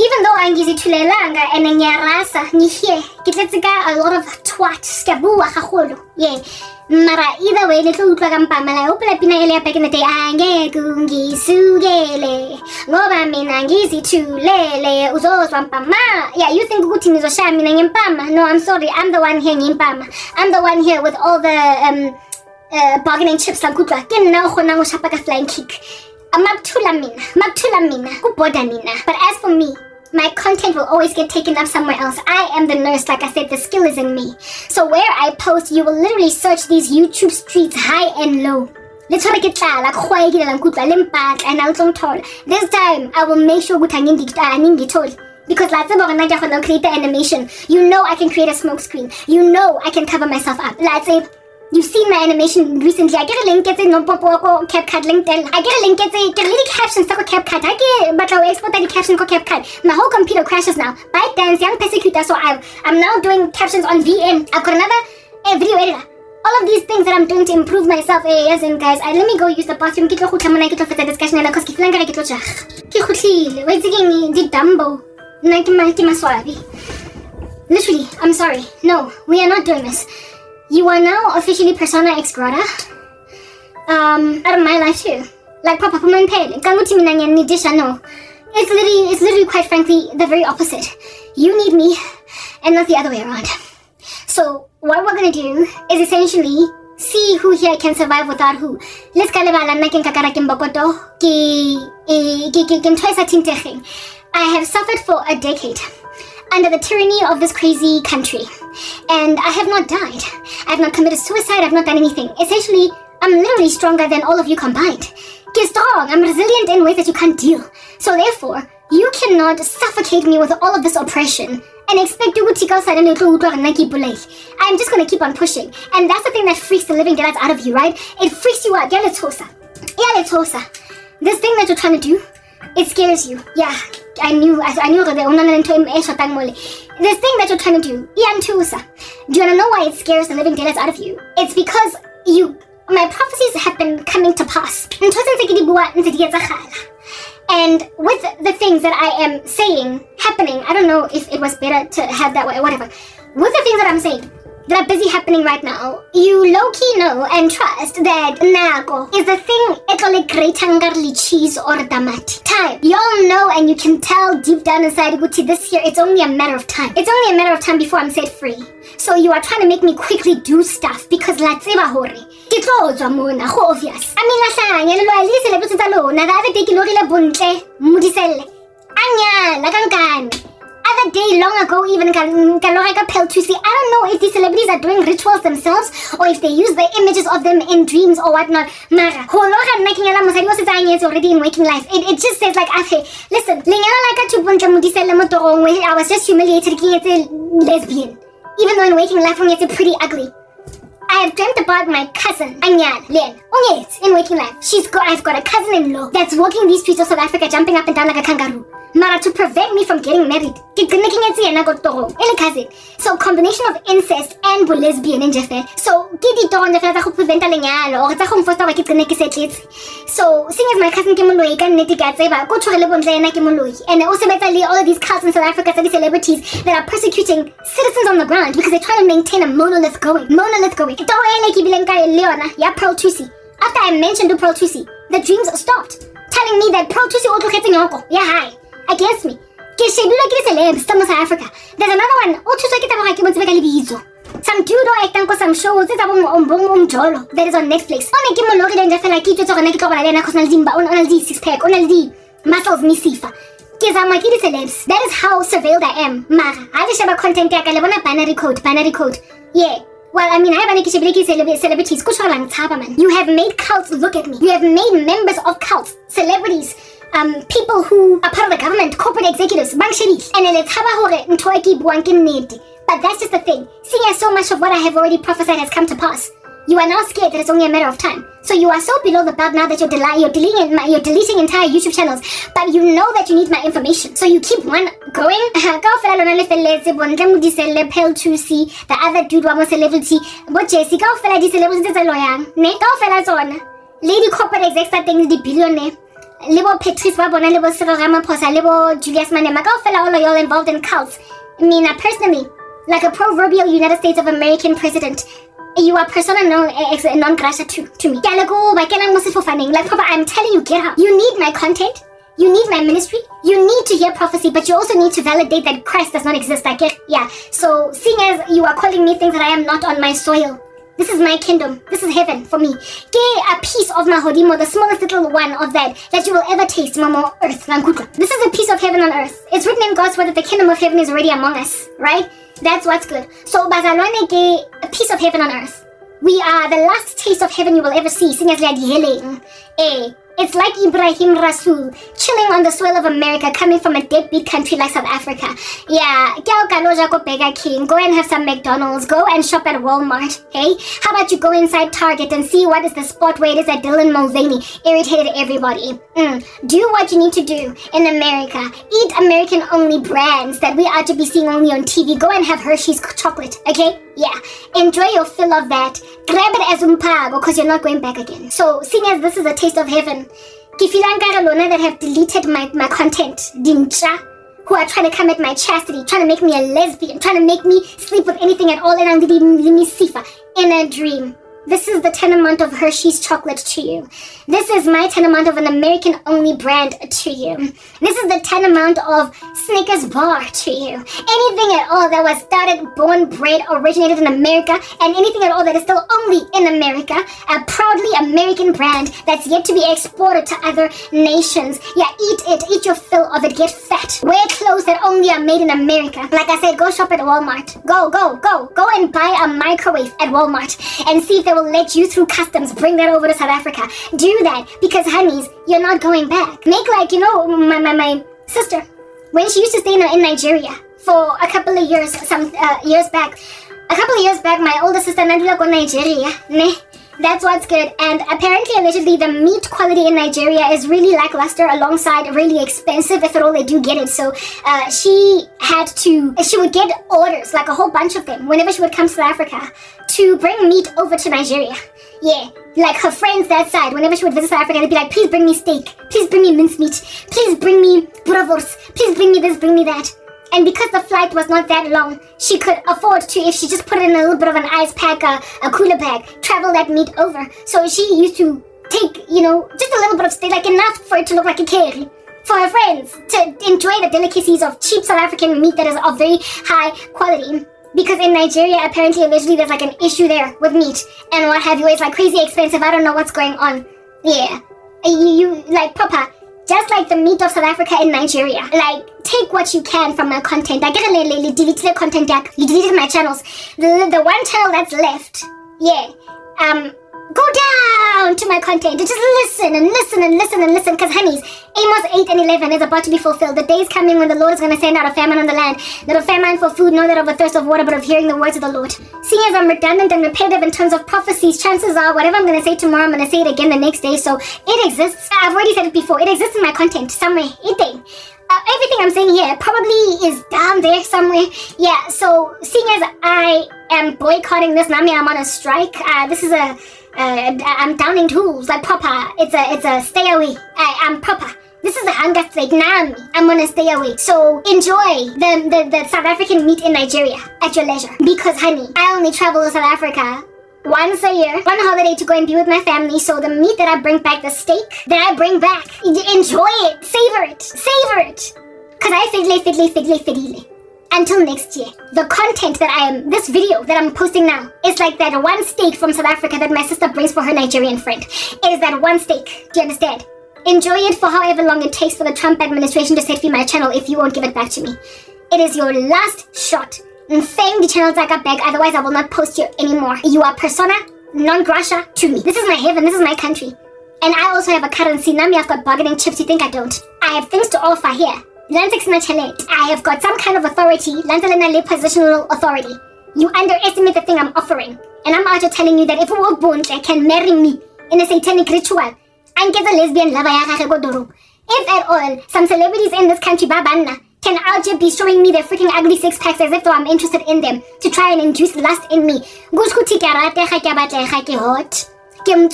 even though angizithulelanga and ngiyarasa ngihere ke a lot of twat skabua gagolo yeah mara either way le tlo utlwa ka mpama la opela pina ele ya back in the day angeke ngisukele ngoba mina ngizithulele uzozwa mpama yeah you think ukuthi nizoshaya mina ngempama no I'm sorry I'm the one here ngempama I'm the one here with all the bargaining chips la kutwa ke nna o gona go shapa ka flying kick Maktula mina, kuboda mina. But as for me, my content will always get taken up somewhere else. I am the nurse, like I said, the skill is in me. So where I post, you will literally search these YouTube streets high and low. This time, I will make sure because let's say create the animation. You know I can create a smoke screen. You know I can cover myself up. Let's say you've seen my animation recently. I get a link, it's a CapCut link. I get a link, it's a caption stuck with CapCut. I get but I export that caption called CapCut. My whole computer crashes now. ByteDance, young persecutor. So I'm now doing captions on VN. I've got another video editor. All of these things that I'm doing to improve myself. Yes, and guys, let me go use the bathroom. Get for the discussion because literally, I'm sorry. No, we are not doing this. You are now officially persona ex grata out of my life too. Like Papa Puman Ped. No. It's literally quite frankly the very opposite. You need me and not the other way around. So what we're gonna do is essentially see who here can survive without who. Let's I have suffered for a decade under the tyranny of this crazy country. And I have not died. I have not committed suicide. I have not done anything. Essentially, I'm literally stronger than all of you combined. Get strong. I'm resilient in ways that you can't deal. So therefore, you cannot suffocate me with all of this oppression and expect to go outside and I'm just going to keep on pushing. And that's the thing that freaks the living daylights out of you, right? It freaks you out. This thing that you're trying to do, it scares you. Yeah, I knew this thing that you're trying to do, do you want to know why it scares the living daylights out of you? It's because my prophecies have been coming to pass. And with the things that I am saying happening, I don't know if it was better to have that way, whatever. With the things that I'm saying that are busy happening right now, you low-key know and trust that nako is the thing etole cheese or tamati. Time. Y'all know and you can tell deep down inside this year, it's only a matter of time. It's only a matter of time before I'm set free. So you are trying to make me quickly do stuff because la tseba hore ke tlo mona go obvious. I mean la hlanya le le celebrity tsa lona the other day ke lorile bontle mudiselle anya la kankane other day long ago even kaloreka pill to see. I don't know if these celebrities are doing rituals themselves or if they use the images of them in dreams or whatnot. Mara hologa making ala mosadi was is already in waking life. It just says like okay listen lenyana like a tubontle mudiselle motorong where I was just humiliated ke etse lesbian. Even though in waking life, it's pretty ugly. I have dreamt about my cousin, Anyal, Len. In waking life, I've got a cousin-in-law that's walking these streets of South Africa, jumping up and down like a kangaroo. Mara to prevent me from getting married. So combination of incest and lesbian in Jefe. So so seeing as my cousin Kimoloi and also all of these cults in South Africa, celebrities that are persecuting citizens on the ground because they're trying to maintain a monolith going. After I mentioned Pearl Tusi, the dreams stopped, telling me that Pearl Tusi hi against me. There's another one. Some dude or some shows that is on Netflix. Muscles misifa. That is how surveilled I am. Content binary code. Yeah. Well, I mean, I have celebrities. You have made cults look at me. You have made members of cults, celebrities, people who are part of the government, corporate executives, but that's just the thing. Seeing as so much of what I have already prophesied has come to pass, you are now scared that it's only a matter of time. So you are so below the belt now that you're deleting entire YouTube channels, but you know that you need my information. So you keep one going. The other dude was a celebrity. But Jessica, lady corporate execs that things the billionaire. Libo Patrice Babona, Libo Cyril Ramaphosa, Libo Julius Malema, all of y'all involved in cults. I mean, personally, like a proverbial United States of American president, you are persona non grata to me. Like, Papa, I'm telling you, get up. You need my content. You need my ministry. You need to hear prophecy, but you also need to validate that Christ does not exist. I get, yeah. So, seeing as you are calling me things that I am not on my soil, this is my kingdom. This is heaven for me. Get a piece of my hodimo, the smallest little one of that you will ever taste, Mama Earth. This is a piece of heaven on earth. It's written in God's word that the kingdom of heaven is already among us, right? That's what's good. So, bazalwane ge a piece of heaven on earth. We are the last taste of heaven you will ever see, seeing as we are healing. It's like Ibrahim Rasool chilling on the soil of America, coming from a deadbeat country like South Africa. Yeah, go and have some McDonald's, go and shop at Walmart, hey? How about you go inside Target and see what is the spot where it is that Dylan Mulvaney irritated everybody. Do what you need to do in America. Eat American-only brands that we are to be seeing only on TV. Go and have Hershey's chocolate, okay? Yeah, enjoy your fill of that. Grab it as umpago because you're not going back again. So, seeing as this is a taste of heaven, Kifilangaralona that have deleted my content, Dincha, who are trying to come at my chastity, trying to make me a lesbian, trying to make me sleep with anything at all, and I'm sifa in a dream. This is the tenement of Hershey's chocolate to you. This is my tenement of an American-only brand to you. This is the tenement of Snickers bar to you. Anything at all that was started, born, bred, originated in America, and anything at all that is still only in America, a proudly American brand that's yet to be exported to other nations. Yeah, eat it. Eat your fill of it. Get fat. Wear clothes that only are made in America. Like I said, go shop at Walmart. Go and buy a microwave at Walmart and see if they will let you through customs bring that over to South Africa. Do that because, honeys, you're not going back. Make like, my sister, when she used to stay in Nigeria for a couple of years, years back, my older sister Nadula go Nigeria, ne? That's what's good. And apparently, allegedly, the meat quality in Nigeria is really lackluster alongside really expensive, if at all they do get it. So she would get orders, like a whole bunch of them, whenever she would come to South Africa, to bring meat over to Nigeria. Yeah, like her friends that side, whenever she would visit South Africa, they'd be like, please bring me steak, please bring me mincemeat, please bring me boerewors, please bring me this, bring me that. And because the flight was not that long, she could afford to, if she just put it in a little bit of an ice pack, a cooler bag, travel that meat over. So she used to take, just a little bit of steak, like enough for it to look like a curry, for her friends to enjoy the delicacies of cheap South African meat that is of very high quality. Because in Nigeria, apparently, allegedly, there's like an issue there with meat and what have you. It's like crazy expensive. I don't know what's going on. Yeah. You like, Papa, just like the meat of South Africa in Nigeria, like, take what you can from my content. I get a delete the content back. You deleted my channels. The one channel that's left, yeah, go down to my content and just listen and listen and listen and listen, because honeys, Amos 8 and 11 is about to be fulfilled. The day is coming when the Lord is going to send out a famine on the land, not a famine for food, nor that of a thirst of water, but of hearing the words of the Lord. Seeing as I'm redundant and repetitive in terms of prophecies, chances are whatever I'm going to say tomorrow, I'm going to say it again the next day. So it exists. I've already said it before. It exists in my content somewhere. Everything I'm saying here probably is down there somewhere. Yeah, so seeing as I am boycotting this, Nami, I'm on a strike. This is I'm downing tools, like proper. It's a stay away. I'm proper. This is a hunger strike. Nami, I'm gonna stay away. So enjoy the South African meat in Nigeria at your leisure. Because honey, I only travel to South Africa once a year, one holiday to go and be with my family. So the meat that I bring back, the steak that I bring back, enjoy it, savor it. Cause I fiddly. Until next year, the content this video that I'm posting now is like that one steak from South Africa that my sister brings for her Nigerian friend. It is that one steak. Do you understand? Enjoy it for however long it takes for the Trump administration to set free my channel if you won't give it back to me. It is your last shot. And fang the channel like a bag, otherwise I will not post you anymore. You are persona non grata to me. This is my heaven, this is my country. And I also have a currency. Nami, I've got bargaining chips, you think I don't? I have things to offer here. I have got some kind of authority, positional authority. You underestimate the thing I'm offering. And I'm out here telling you that if a bone can marry me in a satanic ritual, and get a lesbian lover. If at all, some celebrities in this country, Babanna, can out here be showing me their freaking ugly six packs as if though I'm interested in them to try and induce lust in me. And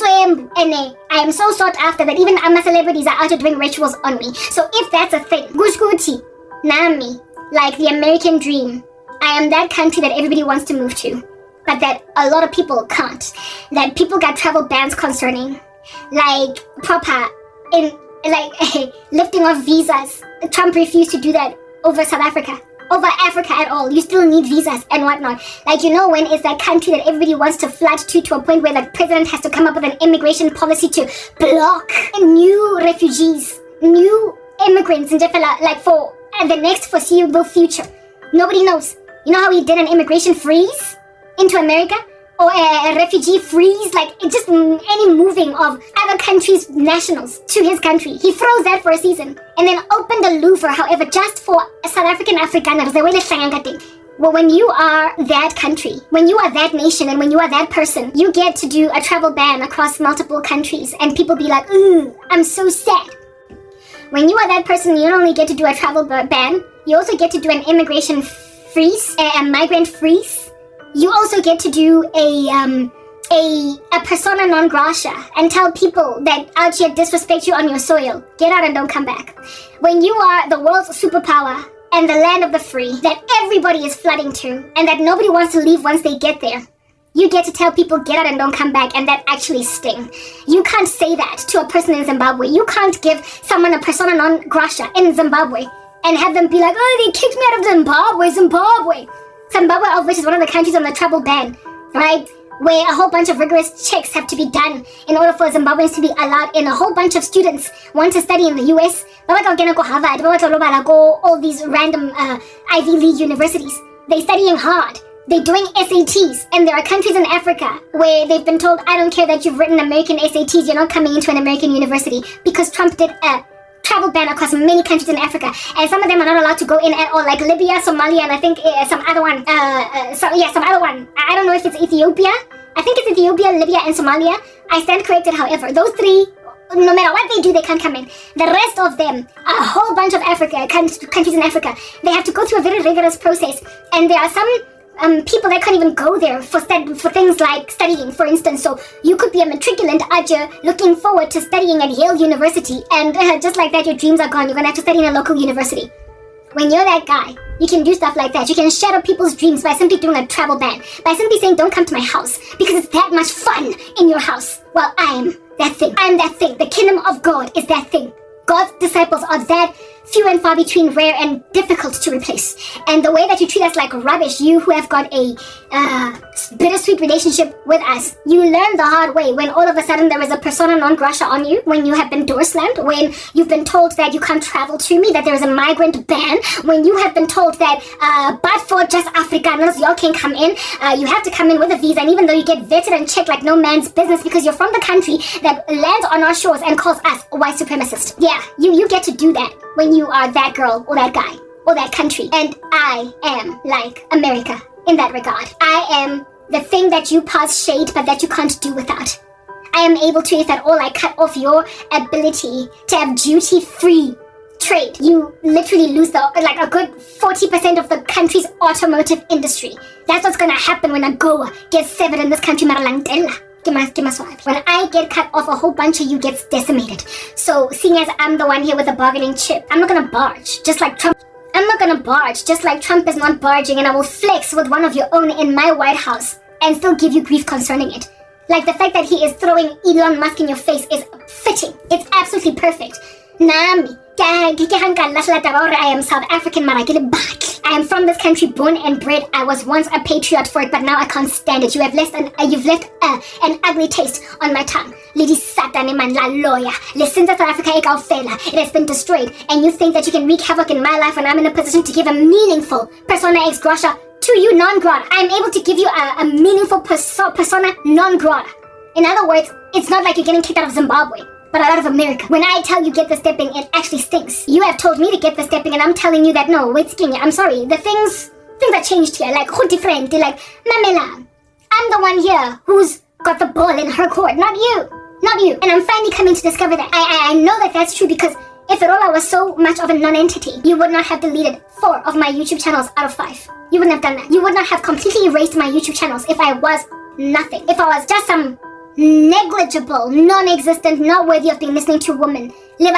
I am so sought after that even ama celebrities are out here doing rituals on me. So if that's a thing, Gushguti, Nami, like the American dream, I am that country that everybody wants to move to, but that a lot of people can't. That people got travel bans concerning, like proper in like lifting of visas. Trump refused to do that over South Africa. Over Africa at all. You still need visas and whatnot. Like, you know, when it's that country that everybody wants to flood to a point where the president has to come up with an immigration policy to block new refugees, new immigrants in Jeffela, like for the next foreseeable future. Nobody knows. You know how he did an immigration freeze into America? Or a refugee freeze, like just any moving of other countries' nationals to his country. He froze that for a season and then opened the Louvre, however, just for South African Afrikaners. Well, when you are that country, when you are that nation, and when you are that person, you get to do a travel ban across multiple countries and people be like, ooh, I'm so sad. When you are that person, you not only get to do a travel ban, you also get to do an immigration freeze, a migrant freeze. You also get to do a persona non grata and tell people that out here disrespect you on your soil, get out and don't come back. When you are the world's superpower and the land of the free that everybody is flooding to and that nobody wants to leave once they get there, you get to tell people get out and don't come back, and that actually sting. You can't say that to a person in Zimbabwe. You can't give someone a persona non grata in Zimbabwe and have them be like, oh, they kicked me out of Zimbabwe, of which is one of the countries on the travel ban, right? Where a whole bunch of rigorous checks have to be done in order for Zimbabweans to be allowed in. A whole bunch of students want to study in the US. Harvard, all these random Ivy League universities. They're studying hard. They're doing SATs. And there are countries in Africa where they've been told, I don't care that you've written American SATs, you're not coming into an American university, because Trump did a travel ban across many countries in Africa, and some of them are not allowed to go in at all, like Libya, Somalia, and I think some other one. I don't know if it's Ethiopia. I think it's Ethiopia, Libya, and Somalia. I stand corrected, however. Those three, no matter what they do, they can't come in. The rest of them, a whole bunch of countries in Africa, they have to go through a very rigorous process, and there are some people that can't even go there for things like studying, for instance. So you could be a matriculant Aja looking forward to studying at Yale University, and just like that, your dreams are gone. You're gonna have to study in a local university. When you're that guy, you can do stuff like that. You can shatter people's dreams by simply doing a travel ban, by simply saying, don't come to my house because it's that much fun in your house. Well, I am that thing. I'm that thing. The kingdom of God is that thing. God's disciples are that few and far between, rare and difficult to replace. And the way that you treat us like rubbish, you who have got a bittersweet relationship with us, you learn the hard way when all of a sudden there is a persona non grata on you, when you have been door slammed, when you've been told that you can't travel to me, that there is a migrant ban, when you have been told that but for just Afrikaners, y'all can't come in, you have to come in with a visa, and even though you get vetted and checked like no man's business because you're from the country that lands on our shores and calls us a white supremacist. Yeah, you get to do that when you are that girl or that guy or that country. And I am like America in that regard. I am the thing that you pass shade but that you can't do without. I am able to, if at all I cut off your ability to have duty-free trade, you literally lose like a good 40% of the country's automotive industry. That's what's gonna happen when a Goa gets severed in this country, Maralangdela. When I get cut off, a whole bunch of you gets decimated. So seeing as I'm the one here with a bargaining chip, I'm not gonna barge, just like Trump. I'm not gonna barge, just like Trump is not barging, and I will flex with one of your own in my White House and still give you grief concerning it. Like the fact that he is throwing Elon Musk in your face is fitting. It's absolutely perfect. Nami, I am South African, I am from this country, born and bred. I was once a patriot for it, but now I can't stand it. You've left an ugly taste on my tongue. Lady Satan man la lawyer. Listen to South Africa, it has been destroyed, and you think that you can wreak havoc in my life when I'm in a position to give a meaningful persona ex grata to you non grata. I'm able to give you a meaningful persona non grata. In other words, it's not like you're getting kicked out of Zimbabwe, but out of America. When I tell you get the stepping, it actually stinks. You have told me to get the stepping, and I'm telling you that no, wait, skinny, I'm sorry. The things are changed here, like who different, like Mamela. I'm the one here who's got the ball in her court, not you. And I'm finally coming to discover that. I know that that's true, because if at all I was so much of a non-entity, you would not have deleted 4 of my YouTube channels out of 5. You wouldn't have done that. You would not have completely erased my YouTube channels if I was nothing. If I was just some negligible, non-existent, not worthy of being listening to women. In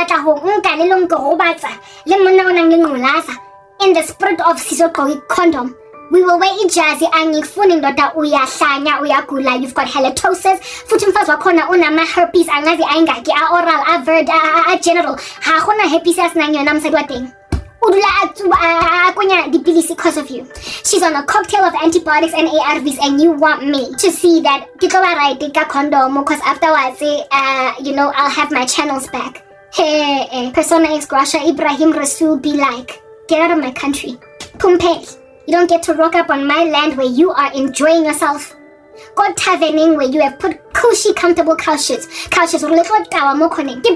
the spirit of sizogqoka condom, we will wear ijazi angifuni ndoda uyahlanya uyagula, you've got halitosis, futhi umfazi wakhona unama herpes angazi ayingaki, oral, avert, general. Ha khona herpes yasinanyo namsadi wadeng. Because of you. She's on a cocktail of antibiotics and ARVs, and you want me to see that condom because afterwards, I'll have my channels back. Hey, persona ex gratia Ibrahim Rasul be like, get out of my country. Pumpel, you don't get to rock up on my land where you are enjoying yourself. God taverning where you have put cushy, comfortable couches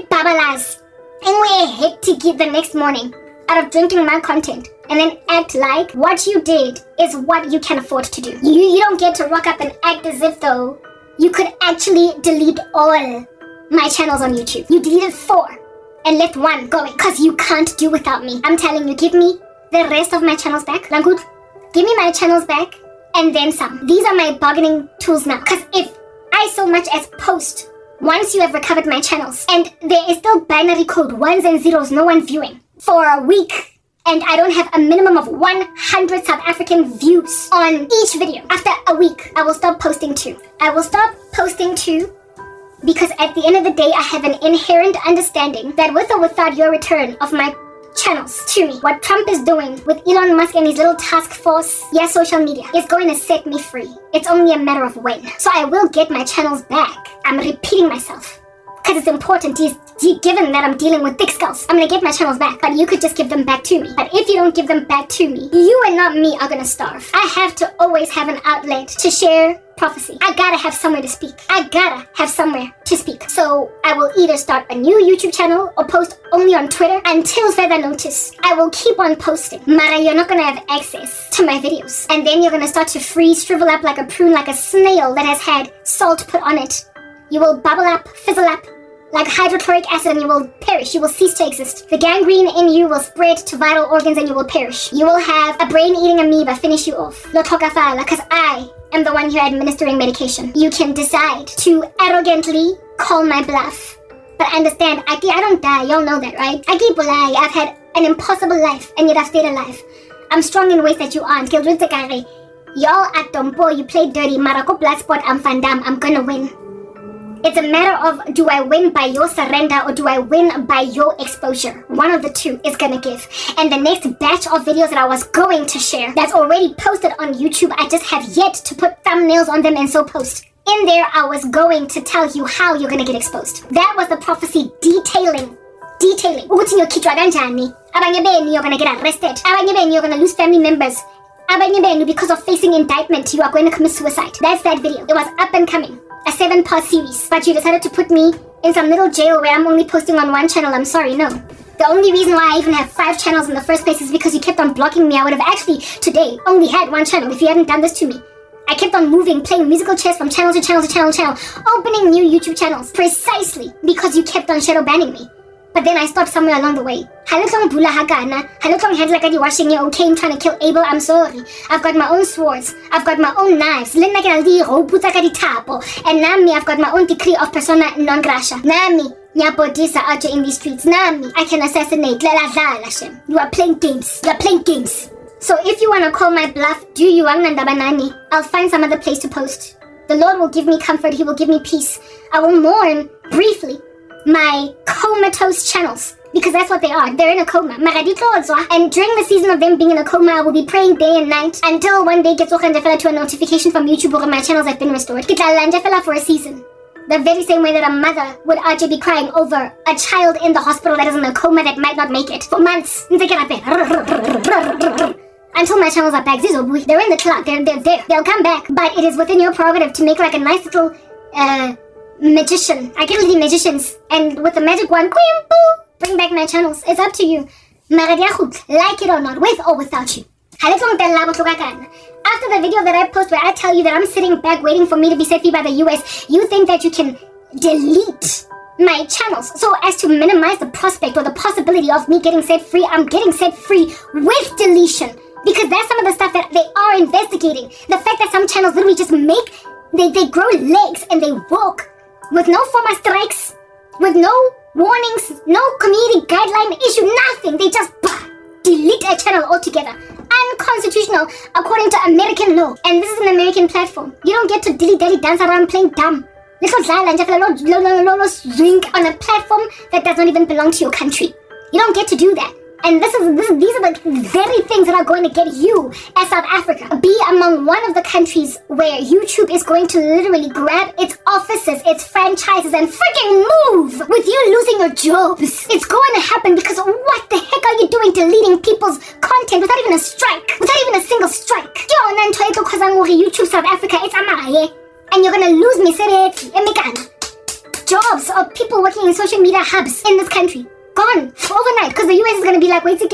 babalas, and we're hectic the next morning out of drinking my content, and then act like what you did is what you can afford to do. You don't get to rock up and act as if though you could actually delete all my channels on YouTube. You deleted 4 and left 1 going because you can't do without me. I'm telling you, give me the rest of my channels back. Langgoed, give me my channels back and then some. These are my bargaining tools now, because if I so much as post once you have recovered my channels and there is still binary code 1s and 0s, no one viewing for a week, and I don't have a minimum of 100 South African views on each video, after a week, I will stop posting too. I will stop posting too, because at the end of the day, I have an inherent understanding that with or without your return of my channels to me, what Trump is doing with Elon Musk and his little task force, social media, is going to set me free. It's only a matter of when. So I will get my channels back. I'm repeating myself, because it's important, given that I'm dealing with thick skulls. I'm gonna get my channels back, but you could just give them back to me. But if you don't give them back to me, you and not me are gonna starve. I have to always have an outlet to share prophecy. I gotta have somewhere to speak. So I will either start a new YouTube channel or post only on Twitter until further notice. I will keep on posting. Mara, you're not gonna have access to my videos. And then you're gonna start to freeze, shrivel up like a prune, like a snail that has had salt put on it. You will bubble up, fizzle up like hydrochloric acid, and you will perish. You will cease to exist. The gangrene in you will spread to vital organs and you will perish. You will have a brain-eating amoeba finish you off. Because I am the one here administering medication. You can decide to arrogantly call my bluff. But understand, I don't die. Y'all know that, right? I've had an impossible life, and yet I've stayed alive. I'm strong in ways that you aren't. Y'all at Dombo, you play dirty. Marako Bloodsport, I'm Van Damme. I'm gonna win. It's a matter of, do I win by your surrender or do I win by your exposure? One of the two is gonna give. And the next batch of videos that I was going to share, that's already posted on YouTube, I just have yet to put thumbnails on them and so post. In there, I was going to tell you how you're gonna get exposed. That was the prophecy detailing. Ukuthi ngiyokhitshwa kanjani. Abanye benu, you're gonna get arrested. Abanye benu, you're gonna lose family members. Abanye benu, because of facing indictment, you are going to commit suicide. That's that video. It was up and coming. A 7-part series, but you decided to put me in some little jail where I'm only posting on 1 channel. I'm sorry, no. The only reason why I even have 5 channels in the first place is because you kept on blocking me. I would have actually today only had 1 channel if you hadn't done this to me. I kept on moving, playing musical chairs from channel to channel to channel to channel, opening new YouTube channels precisely because you kept on shadow banning me. But then I stopped somewhere along the way. Halaklong bula hagana, halaklong head like washing your own cane trying to kill Abel. I'm sorry. I've got my own swords. I've got my own knives. And nami, I've got my own decree of persona non grata. Nami, nyapodisa out in these streets. Nami, I can assassinate. You are playing games. So if you want to call my bluff, do you banani? I'll find some other place to post. The Lord will give me comfort. He will give me peace. I will mourn briefly my comatose channels, because that's what they are. They're in a coma. And during the season of them being in a coma, I will be praying day and night until one day gets to a notification from YouTube or my channels have been restored. For a season. The very same way that a mother would actually be crying over a child in the hospital that is in a coma that might not make it for months. Until my channels are back. They're in the cloud. They're there. They'll come back. But it is within your prerogative to make like a nice little magician. I get little magicians, and with the magic wand, bring back my channels. It's up to you. Like it or not, with or without you. After the video that I post where I tell you that I'm sitting back waiting for me to be set free by the US, you think that you can delete my channels so as to minimize the prospect or the possibility of me getting set free. I'm getting set free with deletion, because that's some of the stuff that they are investigating. The fact that some channels literally just they grow legs and they walk with no formal strikes, with no warnings, no community guideline issue, nothing. They just delete a channel altogether. Unconstitutional according to American law. And this is an American platform. You don't get to dilly-dally dance around playing dumb. Little zinc on a platform that does not even belong to your country. You don't get to do that. And these are the very things that are going to get you as South Africa be among one of the countries where YouTube is going to literally grab its offices, its franchises, and freaking move with you losing your jobs. It's going to happen because what the heck are you doing deleting people's content without even a strike? Without even a single strike? YouTube South Africa, it's amaye. And you're going to lose me jobs of people working in social media hubs in this country. Gone overnight, because the US is going to be like, wait, you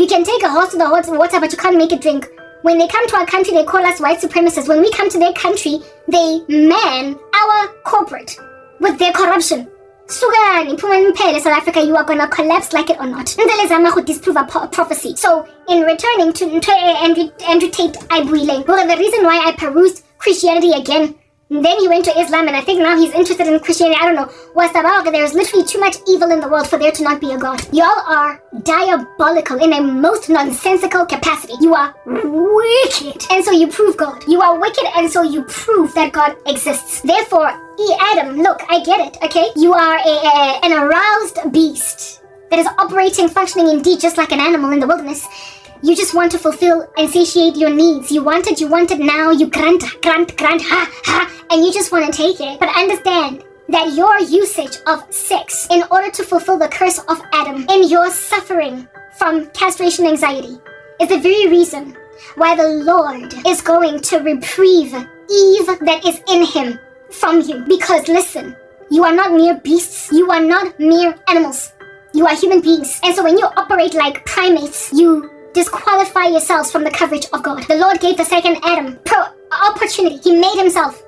can take a horse to the water, but you can't make it drink. When they come to our country, they call us white supremacists. When we come to their country, they man our corporate with their corruption. Sugani, South Africa, you are going to collapse like it or not. And disprove a prophecy. So, in returning to Andrew Tate Ibuile, well, the reason why I perused Christianity again, then he went to Islam, and I think now he's interested in Christianity. I don't know. There's literally too much evil in the world for there to not be a God. Y'all are diabolical in a most nonsensical capacity. You are wicked, and so you prove God. You are wicked, and so you prove that God exists. Therefore, Adam, look, I get it, okay? You are an aroused beast that is operating, functioning indeed just like an animal in the wilderness. You just want to fulfill and satiate your needs. You want it now, you grunt, and you just want to take it. But understand that your usage of sex in order to fulfill the curse of Adam in your suffering from castration anxiety is the very reason why the Lord is going to reprieve Eve that is in him from you. Because listen, you are not mere beasts. You are not mere animals. You are human beings. And so when you operate like primates, you disqualify yourselves from the coverage of God. The Lord gave the second Adam opportunity. He made himself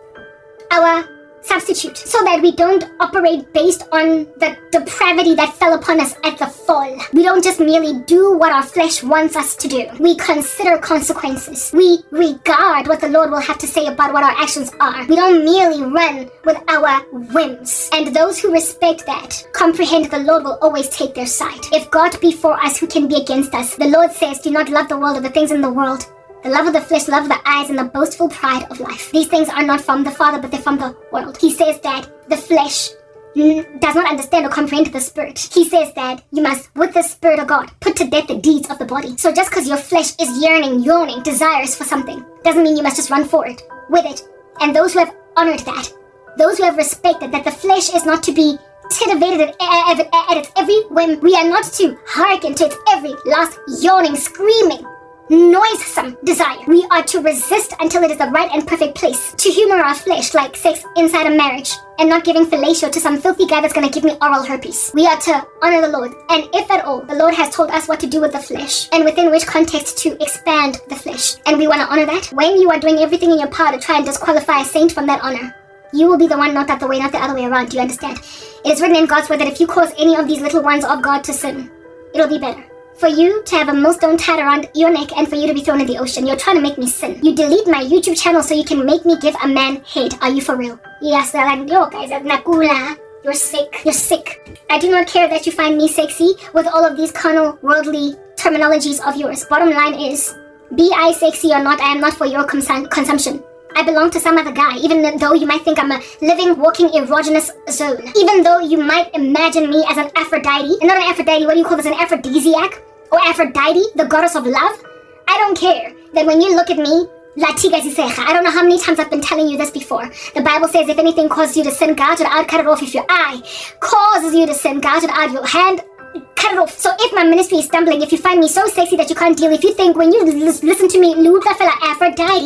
our substitute so that we don't operate based on the depravity that fell upon us at the fall. We don't just merely do what our flesh wants us to do. We consider consequences. We regard what the Lord will have to say about what our actions are. We don't merely run with our whims. And those who respect that comprehend the Lord will always take their side. If God be for us, who can be against us? The Lord says, do not love the world or the things in the world. The love of the flesh, love of the eyes, and the boastful pride of life. These things are not from the Father, but they're from the world. He says that the flesh does not understand or comprehend the Spirit. He says that you must, with the Spirit of God, put to death the deeds of the body. So just because your flesh is yearning, yawning, desires for something, doesn't mean you must just run for it, with it. And those who have honored that, those who have respected that the flesh is not to be titivated at its every whim. We are not to hearken to its every last yawning, screaming, noisome desire. We are to resist until it is the right and perfect place. To humor our flesh like sex inside a marriage and not giving fellatio to some filthy guy that's going to give me oral herpes. We are to honor the Lord. And if at all, the Lord has told us what to do with the flesh and within which context to expand the flesh. And we want to honor that. When you are doing everything in your power to try and disqualify a saint from that honor, you will be the one, not that the way, not the other way around. Do you understand? It is written in God's word that if you cause any of these little ones of God to sin, it'll be better for you to have a millstone tied around your neck and for you to be thrown in the ocean. You're trying to make me sin. You delete my YouTube channel so you can make me give a man head. Are you for real? Yes, they're like, yo guys, nakula. You're sick. You're sick. I do not care that you find me sexy with all of these carnal, worldly terminologies of yours. Bottom line is, be I sexy or not, I am not for your consumption. I belong to some other guy, even though you might think I'm a living, walking erogenous zone. Even though you might imagine me as an Aphrodite, and not an Aphrodite, what do you call this, an aphrodisiac? Or Aphrodite, the goddess of love? I don't care that when you look at me, I don't know how many times I've been telling you this before. The Bible says if anything causes you to sin, gouge it out, cut it off. If your eye causes you to sin, gouge it out, your hand, cut it off. So if my ministry is stumbling, if you find me so sexy that you can't deal, if you think when you listen to me, Aphrodite,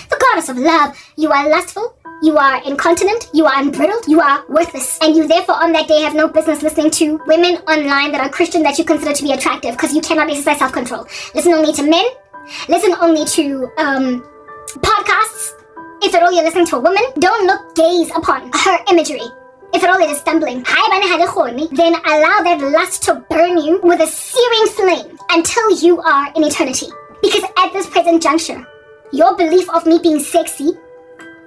the goddess of love, you are lustful, you are incontinent, you are unbridled, you are worthless. And you therefore on that day have no business listening to women online that are Christian that you consider to be attractive because you cannot exercise self-control. Listen only to men. Listen only to podcasts. If at all you're listening to a woman, don't gaze upon her imagery. If at all it is stumbling, then allow that lust to burn you with a searing flame until you are in eternity. Because at this present juncture, your belief of me being sexy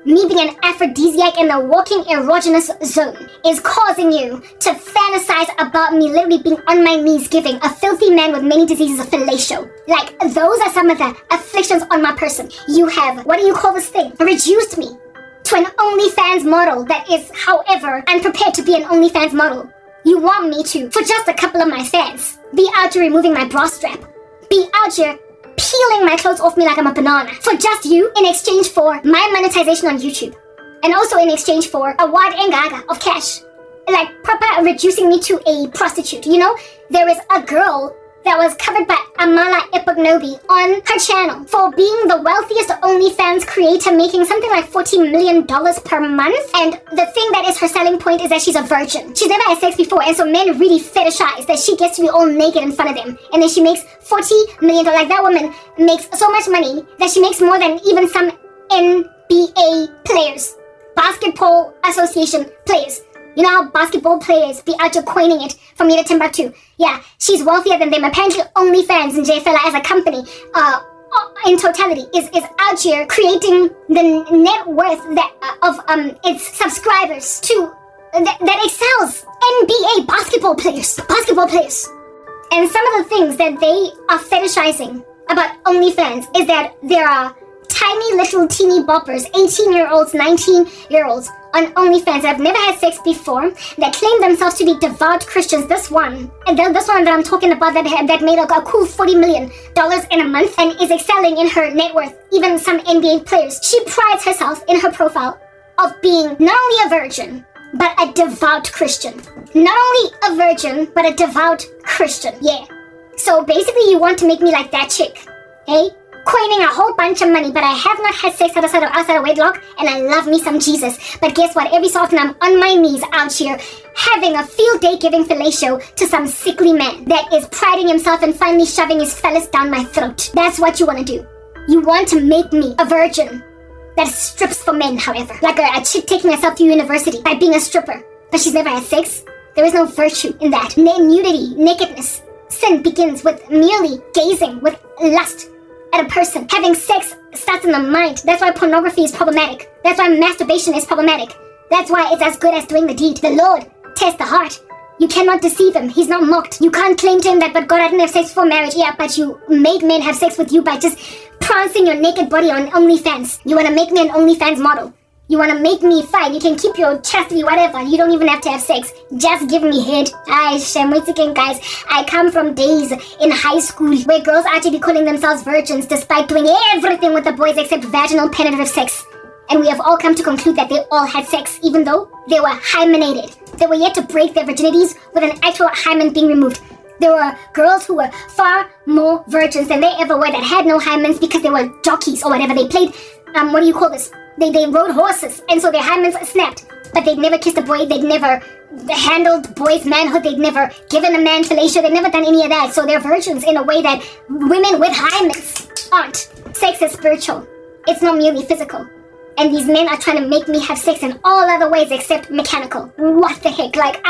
me being an aphrodisiac in the walking erogenous zone is causing you to fantasize about me literally being on my knees giving a filthy man with many diseases of fellatio. Like, those are some of the afflictions on my person. You have, what do you call this thing? Reduced me to an OnlyFans model that is, however, unprepared to be an OnlyFans model. You want me to, for just a couple of my fans, be out here removing my bra strap, be out here peeling my clothes off me like I'm a banana for just you in exchange for my monetization on YouTube, and also in exchange for a wad engaga of cash, like proper reducing me to a prostitute. You know, there is a girl that was covered by Amala Epognobi on her channel for being the wealthiest OnlyFans creator, making something like $40 million per month. And the thing that is her selling point is that she's a virgin. She's never had sex before, and so men really fetishize that she gets to be all naked in front of them. And then she makes $40 million. Like, that woman makes so much money that she makes more than even some NBA players, basketball association players. You know how basketball players be out here coining it from here to Timbuktu? Yeah, she's wealthier than them. Apparently, OnlyFans and JFella as a company, in totality, is out here creating the net worth of its subscribers to that excels NBA basketball players. And some of the things that they are fetishizing about OnlyFans is that there are tiny little teeny boppers, 18-year-olds, 19-year-olds on OnlyFans that have never had sex before, that claim themselves to be devout Christians. This one that I'm talking about that made a cool $40 million in a month and is excelling in her net worth, even some NBA players. She prides herself in her profile of being not only a virgin, but a devout Christian. Not only a virgin, but a devout Christian. Yeah. So basically you want to make me like that chick, eh? Coining a whole bunch of money, but I have not had sex outside of wedlock, and I love me some Jesus. But guess what? Every so often I'm on my knees out here having a field day giving fellatio to some sickly man that is priding himself and finally shoving his phallus down my throat. That's what you want to do. You want to make me a virgin that strips for men, however. Like a chick taking herself to university by being a stripper, but she's never had sex. There is no virtue in that. Nudity, nakedness. Sin begins with merely gazing with lust at a person. Having sex starts in the mind. That's why pornography is problematic. That's why masturbation is problematic. That's why it's as good as doing the deed. The Lord tests the heart. You cannot deceive him. He's not mocked. You can't claim to him that, but God, I didn't have sex before marriage. Yeah, but you made men have sex with you by just prancing your naked body on OnlyFans. You want to make me an OnlyFans model. You want to make me fine. You can keep your chastity, whatever. You don't even have to have sex. Just give me head. Once again, guys, I come from days in high school where girls actually be calling themselves virgins despite doing everything with the boys except vaginal penetrative sex. And we have all come to conclude that they all had sex, even though they were hymenated. They were yet to break their virginities with an actual hymen being removed. There were girls who were far more virgins than they ever were that had no hymens because they were jockeys or whatever. They played, what do you call this? They rode horses, and so their hymens snapped. But they'd never kissed a boy, they'd never handled boys' manhood, they'd never given a man fellatio, they'd never done any of that. So they're virgins in a way that women with hymens aren't. Sex is spiritual. It's not merely physical. And these men are trying to make me have sex in all other ways except mechanical. What the heck? Like,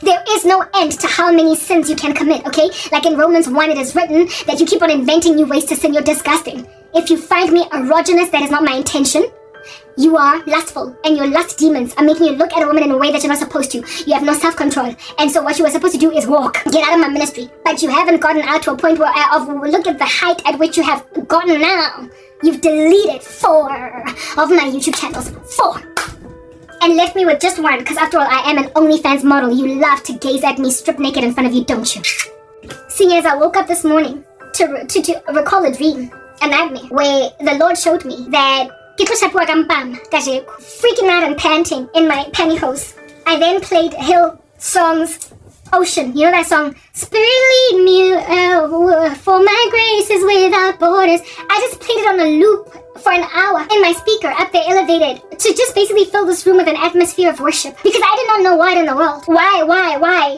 there is no end to how many sins you can commit, okay? Like in Romans 1, it is written that you keep on inventing new ways to sin. You're disgusting. If you find me erogenous, that is not my intention. You are lustful, and your lust demons are making you look at a woman in a way that you're not supposed to. You have no self-control, and so what you were supposed to do is walk. Get out of my ministry. But you haven't gotten out to a point where, look at the height at which you have gotten now. You've deleted 4 of my YouTube channels. 4. And left me with just one, because after all, I am an OnlyFans model. You love to gaze at me strip naked in front of you, don't you? Seeing as I woke up this morning to recall a dream, a nightmare, where the Lord showed me that freaking out and panting in my pantyhose. I then played Hillsong's Ocean. You know that song? Spirit lead me, for my grace is without borders. I just played it on a loop for an hour in my speaker up there elevated to just basically fill this room with an atmosphere of worship. Because I did not know what in the world. Why?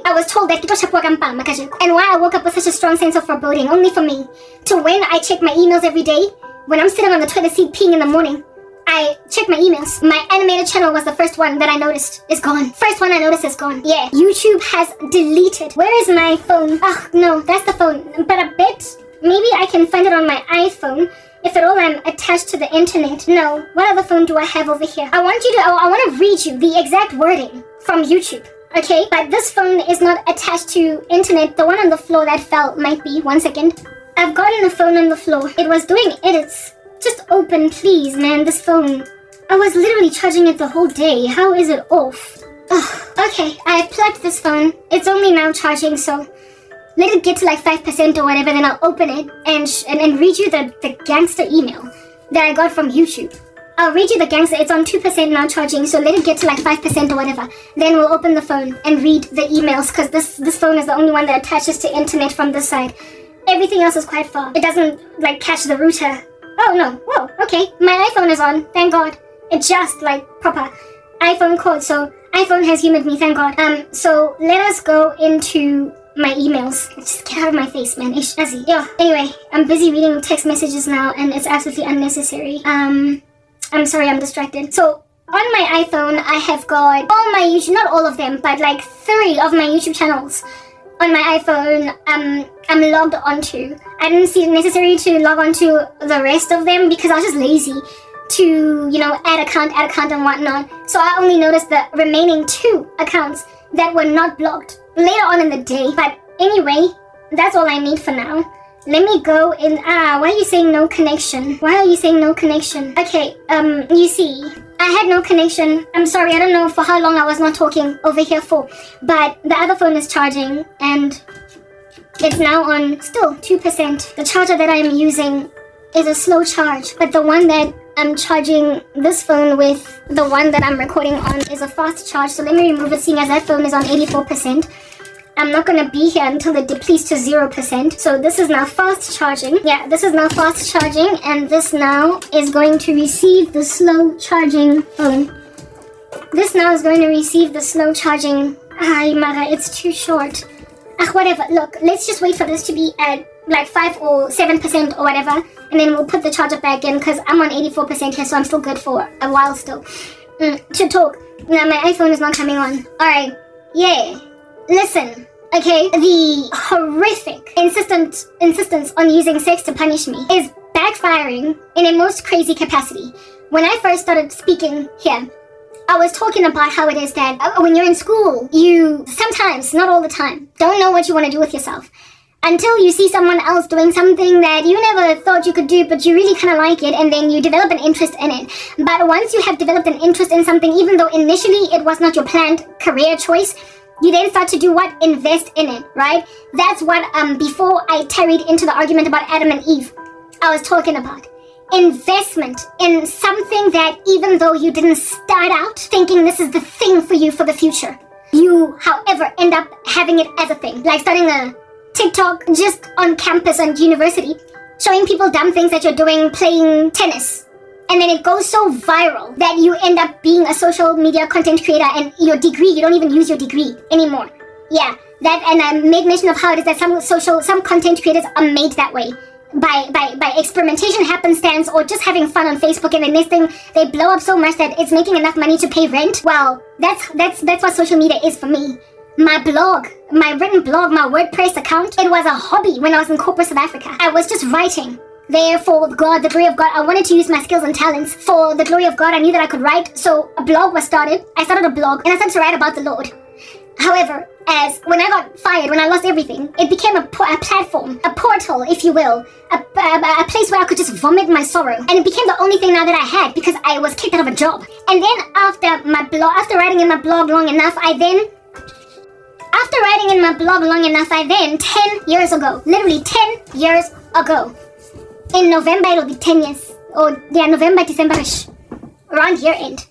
I was told that and why I woke up with such a strong sense of foreboding, only for me to when I check my emails every day, when I'm sitting on the toilet seat peeing in the morning, I check my emails. My animated channel was the first one that I noticed is gone. First one I noticed is gone. Yeah, YouTube has deleted. Where is my phone? Oh, no, that's the phone. But I bet maybe I can find it on my iPhone. If at all I'm attached to the internet. No. What other phone do I have over here? I want to read you the exact wording from YouTube. Okay? But this phone is not attached to internet. The one on the floor that fell might be. 1 second. I've gotten a phone on the floor. It was doing edits. Just open, please, man. This phone. I was literally charging it the whole day. How is it off? Ugh. Okay, I plugged this phone. It's only now charging, so let it get to like 5% or whatever, then I'll open it and read you the gangster email that I got from YouTube. I'll read you the gangster. It's on 2% now charging, so let it get to like 5% or whatever. Then we'll open the phone and read the emails, because this phone is the only one that attaches to internet from this side. Everything else is quite far. It doesn't like catch the router. Oh no. Whoa, okay. My iPhone is on, thank God. It just like proper iPhone code, so iPhone has humored me, thank God. So let us go into my emails. Just get out of my face, man. Yeah. Anyway, I'm busy reading text messages now, and it's absolutely unnecessary. I'm sorry, I'm distracted. So on my iPhone, I have got all my YouTube, not all of them, but like 3 of my YouTube channels on my iPhone. I'm logged onto. I didn't see it necessary to log onto the rest of them because I was just lazy to, add account and whatnot. So I only noticed the remaining 2 accounts that were not blocked later on in the day. But anyway, that's all I need for now. Let me go in. Why are you saying no connection? Why are you saying no connection? Okay, you see, I had no connection. I'm sorry, I don't know for how long I was not talking over here for, but the other phone is charging and it's now on still 2%. The charger that I'm using is a slow charge, but the one that I'm charging this phone with, the one that I'm recording on, is a fast charge. So let me remove it, seeing as that phone is on 84%. I'm not going to be here until it depletes to 0%. So this is now fast charging. Yeah, this is now fast charging, and this now is going to receive the slow charging phone. This now is going to receive the slow charging. Ay, Mara, it's too short. Whatever. Look, let's just wait for this to be at like 5 or 7% or whatever, and then we'll put the charger back in, because I'm on 84% here, so I'm still good for a while still. To talk. Now my iPhone is not coming on. Alright. Yeah. Listen. Okay, the horrific insistence on using sex to punish me is backfiring in a most crazy capacity. When I first started speaking here, I was talking about how it is that when you're in school, you sometimes, not all the time, don't know what you want to do with yourself until you see someone else doing something that you never thought you could do, but you really kind of like it, and then you develop an interest in it. But once you have developed an interest in something, even though initially it was not your planned career choice, you then start to do what? Invest in it, right? That's what, before I tarried into the argument about Adam and Eve, I was talking about. Investment in something that, even though you didn't start out thinking this is the thing for you for the future, you, however, end up having it as a thing. Like starting a TikTok just on campus and university, showing people dumb things that you're doing, playing tennis. And then it goes so viral that you end up being a social media content creator, and your degree, you don't even use your degree anymore. Yeah, that, and I made mention of how it is that some content creators are made that way. By experimentation, happenstance, or just having fun on Facebook, and then this thing, they blow up so much that it's making enough money to pay rent. Well, that's what social media is for me. My blog, my written blog, my WordPress account, it was a hobby when I was in corporate South Africa. I was just writing. There for God, the glory of God. I wanted to use my skills and talents for the glory of God. I knew that I could write, so a blog was started. I started a blog, and I started to write about the Lord. However, when I got fired, when I lost everything, it became a platform, a portal, if you will, a place where I could just vomit my sorrow. And it became the only thing now that I had, because I was kicked out of a job. And then after writing in my blog long enough, I then, 10 years ago, literally 10 years ago, in November, it'll be 10 years. November, December-ish. Around year end.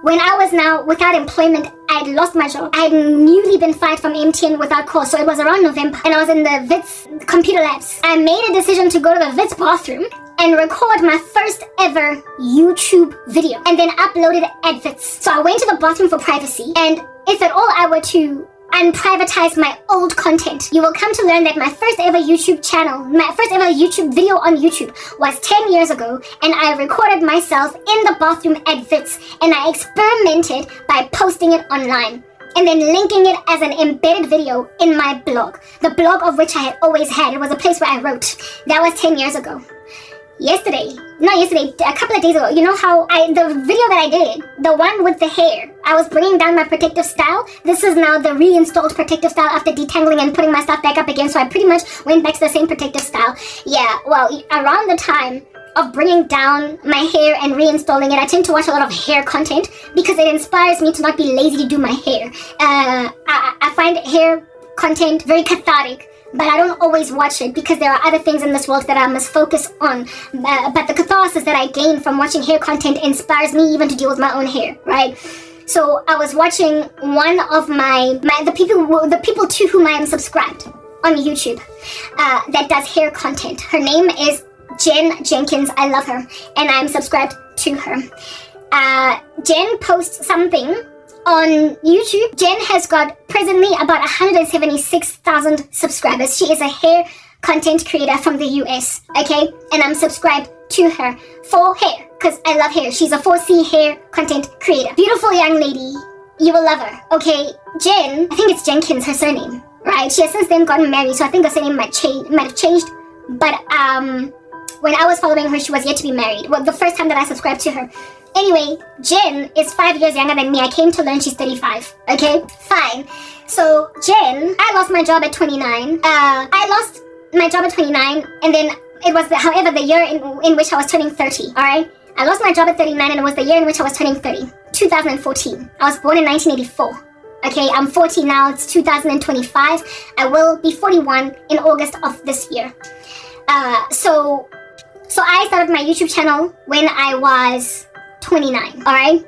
When I was now without employment, I'd lost my job. I had newly been fired from MTN without cause. So it was around November. And I was in the Wits computer labs. I made a decision to go to the Wits bathroom and record my first ever YouTube video. And then upload it at Wits. So I went to the bathroom for privacy. And if at all I were to unprivatize my old content, you will come to learn that my first ever YouTube channel, my first ever YouTube video on YouTube was 10 years ago, and I recorded myself in the bathroom at Wits, and I experimented by posting it online and then linking it as an embedded video in my blog, the blog of which I had always had. It was a place where I wrote. That was 10 years ago. a couple of days ago, you know how the video that I did, the one with the hair, I was bringing down my protective style. This is now the reinstalled protective style after detangling and putting my stuff back up again. So I pretty much went back to the same protective style. Yeah, well, around the time of bringing down my hair and reinstalling it, I tend to watch a lot of hair content because it inspires me to not be lazy to do my hair. I find hair content very cathartic, but I don't always watch it because there are other things in this world that I must focus on. But the catharsis that I gain from watching hair content inspires me even to deal with my own hair, right? So I was watching one of the people to whom I am subscribed on YouTube that does hair content. Her name is Jen Jenkins. I love her, and I'm subscribed to her. Jen posts something on YouTube. Jen has got presently about 176,000 subscribers. She is a hair content creator from the US, okay? And I'm subscribed to her for hair, because I love hair. She's a 4C hair content creator. Beautiful young lady. You will love her, okay? Jen, I think it's Jenkins, her surname, right? She has since then gotten married, so I think her surname might have changed. But when I was following her, she was yet to be married. Well, the first time that I subscribed to her. Anyway, Jen is 5 years younger than me. I came to learn she's 35. Okay, fine. So Jen, I lost my job at 29. I lost my job at 29, and then it was, however, the year in which I was turning 30. All right, I lost my job at 39, and it was the year in which I was turning 30. 2014. I was born in 1984. Okay, I'm 40 now. It's 2025. I will be 41 in August of this year. So I started my YouTube channel when I was 29, alright?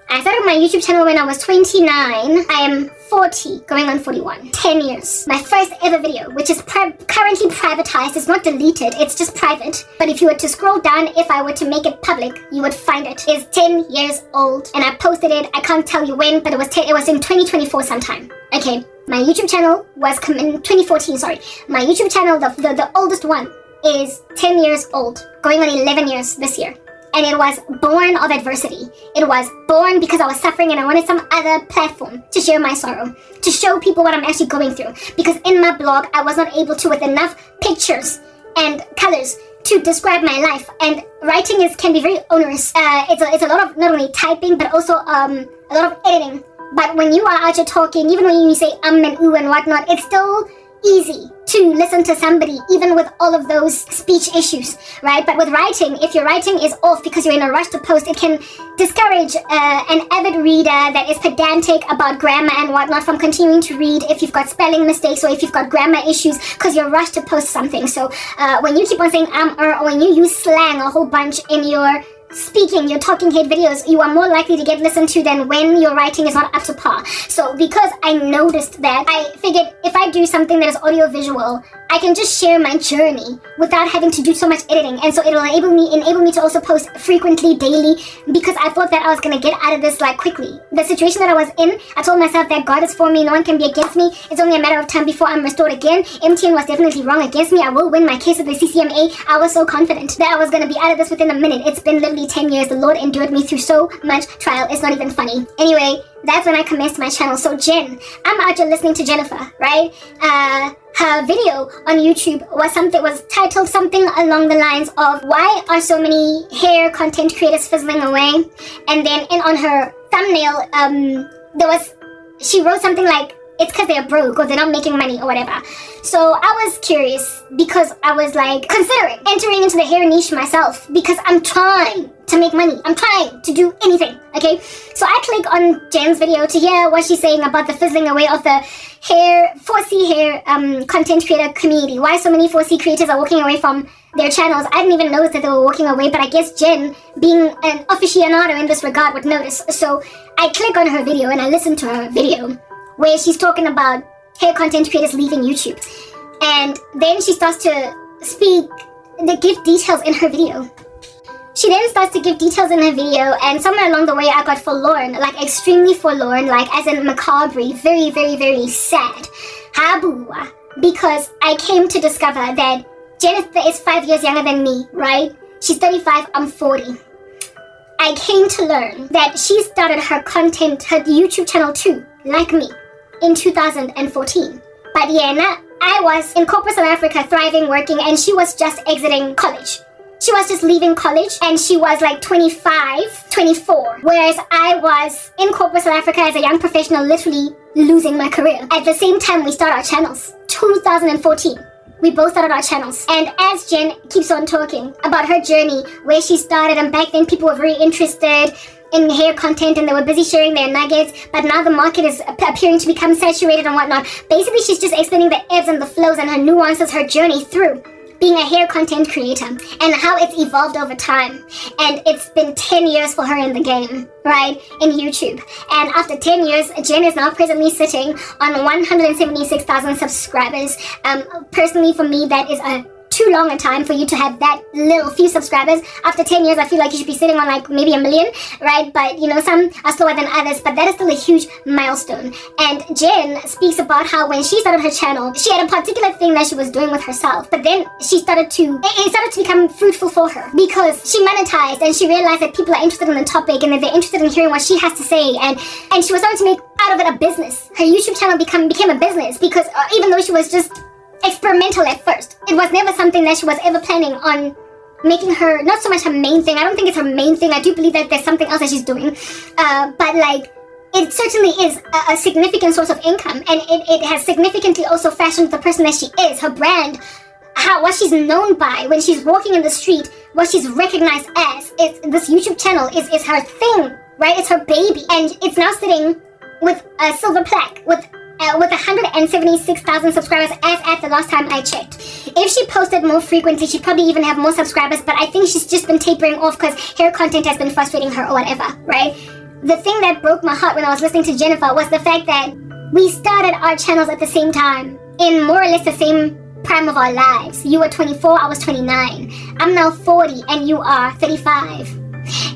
I started my YouTube channel when I was 29. I am 40, going on 41. 10 years. My first ever video, which is currently privatized. It's not deleted, it's just private. But if you were to scroll down, if I were to make it public, you would find it. It's 10 years old. And I posted it, I can't tell you when, but it was in 2024 sometime. Okay, my YouTube channel was in 2014, sorry. My YouTube channel, the oldest one, is 10 years old, going on 11 years this year. And it was born of adversity. It was born because I was suffering and I wanted some other platform to share my sorrow, to show people what I'm actually going through. Because in my blog, I was not able to, with enough pictures and colors, to describe my life. And writing can be very onerous. It's a lot of not only typing, but also a lot of editing. But when you are out here talking, even when you say and ooh and whatnot, it's still easy to listen to somebody, even with all of those speech issues, right? But with writing, if your writing is off because you're in a rush to post, it can discourage an avid reader that is pedantic about grammar and whatnot from continuing to read if you've got spelling mistakes or if you've got grammar issues because you're rushed to post something. So when you keep on saying or when you use slang a whole bunch in your your talking head videos, you are more likely to get listened to than when your writing is not up to par. So because I noticed that, I figured if I do something that is audio-visual, I can just share my journey without having to do so much editing. And so it'll enable me to also post frequently, daily, because I thought that I was going to get out of this like quickly. The situation that I was in, I told myself that God is for me, no one can be against me. It's only a matter of time before I'm restored again. MTN was definitely wrong against me. I will win my case at the CCMA. I was so confident that I was going to be out of this within a minute. It's been literally 10 years. The Lord endured me through so much trial. It's not even funny. Anyway, that's when I commenced my channel. So Jen, I'm out here listening to Jennifer, right? Her video on YouTube was titled something along the lines of why are so many hair content creators fizzling away? And then on her thumbnail, she wrote something like, it's because they're broke or they're not making money or whatever. So I was curious because I was like considering entering into the hair niche myself because I'm trying to make money. I'm trying to do anything, okay? So I click on Jen's video to hear what she's saying about the fizzling away of the 4C hair content creator community. Why so many 4C creators are walking away from their channels. I didn't even notice that they were walking away, but I guess Jen, being an aficionado in this regard, would notice. So I click on her video and I listen to her video where she's talking about hair content creators leaving YouTube. And then she starts to give details in her video. She then starts to give details in her video, and somewhere along the way I got forlorn, like extremely forlorn, like as in macabre, very, very, very sad. Habua. Because I came to discover that Jennifer is 5 years younger than me, right? She's 35, I'm 40. I came to learn that she started her YouTube channel too, like me, in 2014. But yeah, I was in corporate South Africa, thriving, working, and she was just exiting college. she was just leaving college and she was like 25, 24. Whereas I was in corporate South Africa as a young professional, literally losing my career. At the same time, we started our channels. 2014. We both started our channels. And as Jen keeps on talking about her journey, where she started, and back then people were very interested in hair content and they were busy sharing their nuggets, but now the market is appearing to become saturated and whatnot. Basically, she's just explaining the ebbs and the flows and her nuances, her journey through being a hair content creator and how it's evolved over time. And it's been 10 years for her in the game, right, in YouTube. And after 10 years, Jen is now presently sitting on 176,000 subscribers. Personally, for me, that is too long a time for you to have that little few subscribers. After 10 years, I feel like you should be sitting on like maybe 1 million, right? But you know, some are slower than others, but that is still a huge milestone. And Jen speaks about how when she started her channel, she had a particular thing that she was doing with herself, but then it started to become fruitful for her because she monetized and she realized that people are interested in the topic and that they're interested in hearing what she has to say, and she was starting to make out of it a business. Her YouTube channel became a business because even though she was just experimental at first, it was never something that she was ever planning on making her, not so much her main thing. I don't think it's her main thing. I do believe that there's something else that she's doing, but like it certainly is a significant source of income, and it has significantly also fashioned the person that she is, her brand, what she's known by when she's walking in the street, what she's recognized as. This YouTube channel is her thing, right? It's her baby, and it's now sitting with a silver plaque with 176,000 subscribers as at the last time I checked. If she posted more frequently, she'd probably even have more subscribers, but I think she's just been tapering off because hair content has been frustrating her or whatever, right? The thing that broke my heart when I was listening to Jennifer was the fact that we started our channels at the same time, in more or less the same prime of our lives. You were 24, I was 29. I'm now 40 and you are 35.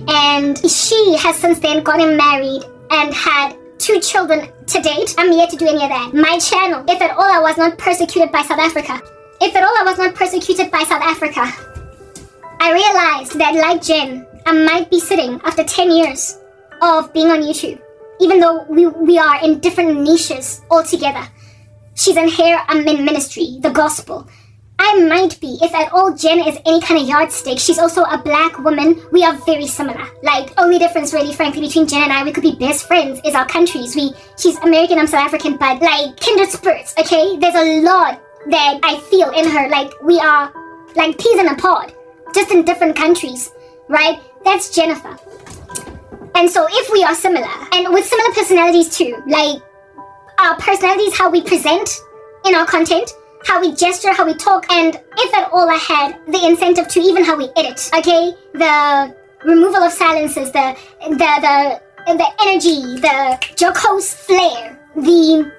And she has since then gotten married and had 2 children to date. I'm yet to do any of that. My channel, if at all I was not persecuted by South Africa, I realized that like Jen, I might be sitting after 10 years of being on YouTube, even though we are in different niches altogether. She's in hair, I'm in ministry, the gospel. I might be, if at all Jen is any kind of yardstick, she's also a black woman. We are very similar. Like, only difference really, frankly, between Jen and I, we could be best friends, is our countries. She's American, I'm South African, but like kindred spirits, okay? There's a lot that I feel in her. Like, we are like peas in a pod, just in different countries, right? That's Jennifer. And so if we are similar, and with similar personalities too, like our personalities, how we present in our content, how we gesture, how we talk, and if at all I had the incentive to even how we edit, okay? The removal of silences, the energy, the jocose flair, the,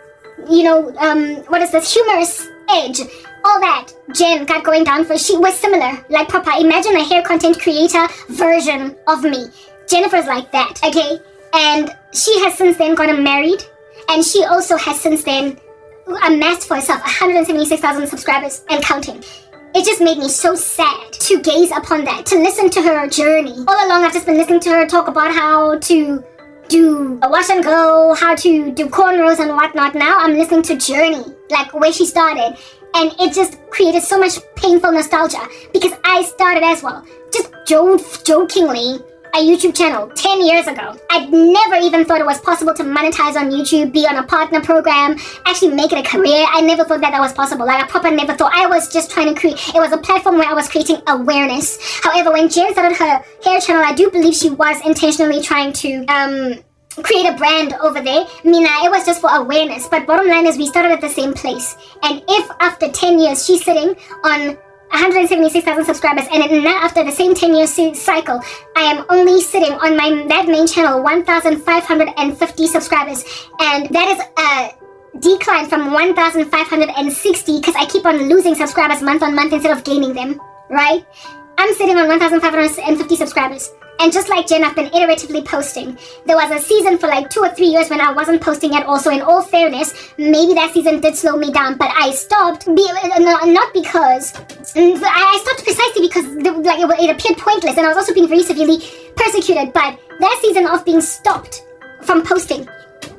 humorous edge, all that Jen got going down for. She was similar, like proper. Imagine a hair content creator version of me. Jennifer's like that, okay? And she has since then gotten married, and she also has since then amassed for herself 176,000 subscribers and counting. It just made me so sad to gaze upon that, to listen to her journey. All along, I've just been listening to her talk about how to do a wash and go, how to do cornrows and whatnot. Now I'm listening to journey, like where she started. And it just created so much painful nostalgia because I started as well, just jokingly, a YouTube channel 10 years ago. I'd never even thought it was possible to monetize on YouTube, be on a partner program, actually make it a career. I never thought that was possible. Like, I proper never thought. I was just trying to create, it was a platform where I was creating awareness. However, when Jen started her hair channel, I do believe she was intentionally trying to create a brand over there. It was just for awareness. But bottom line is we started at the same place. And if after 10 years she's sitting on 176,000 subscribers, and now after the same 10-year cycle, I am only sitting on that main channel 1,550 subscribers, and that is a decline from 1,560 because I keep on losing subscribers month on month instead of gaining them, right? I'm sitting on 1,550 subscribers. And just like Jen, I've been iteratively posting. There was a season for like 2 or 3 years when I wasn't posting at all. So in all fairness, maybe that season did slow me down. But I stopped, not because, I stopped precisely because it appeared pointless. And I was also being very severely persecuted. But that season of being stopped from posting,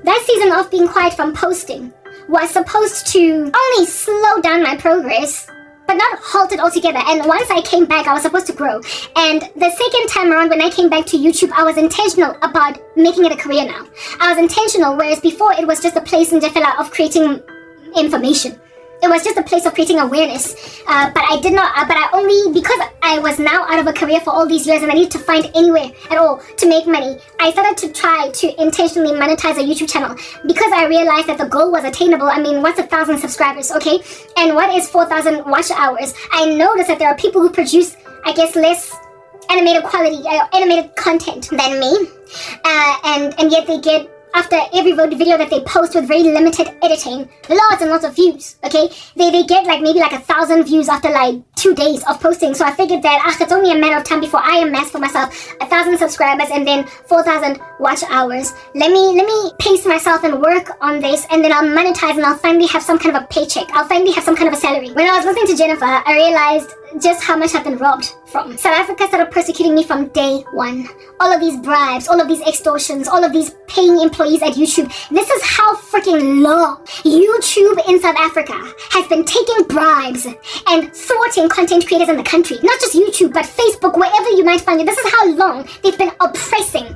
that season of being quiet from posting was supposed to only slow down my progress, but not halted altogether. And once I came back, I was supposed to grow. And the second time around when I came back to YouTube, I was intentional about making it a career now. I was intentional, whereas before it was just a place in Jeffela of creating information. It was just a place of creating awareness, but I only, because I was now out of a career for all these years and I needed to find anywhere at all to make money, I started to try to intentionally monetize a YouTube channel because I realized that the goal was attainable. I mean, what's 1,000 subscribers, okay? And what is 4,000 watch hours? I noticed that there are people who produce, I guess, less animated quality, animated content than me, and yet they get, after every video that they post with very limited editing, lots and lots of views, okay? They get like maybe like 1,000 views after like 2 days of posting. So I figured that it's only a matter of time before I amass for myself 1,000 subscribers and then 4,000 watch hours. Let me pace myself and work on this, and then I'll monetize and I'll finally have some kind of a paycheck. I'll finally have some kind of a salary. When I was listening to Jennifer, I realized just how much I've been robbed from. South Africa started persecuting me from day one. All of these bribes, all of these extortions, all of these paying employees at YouTube. This is how freaking long YouTube in South Africa has been taking bribes and thwarting content creators in the country. Not just YouTube, but Facebook, wherever you might find it. This is how long they've been oppressing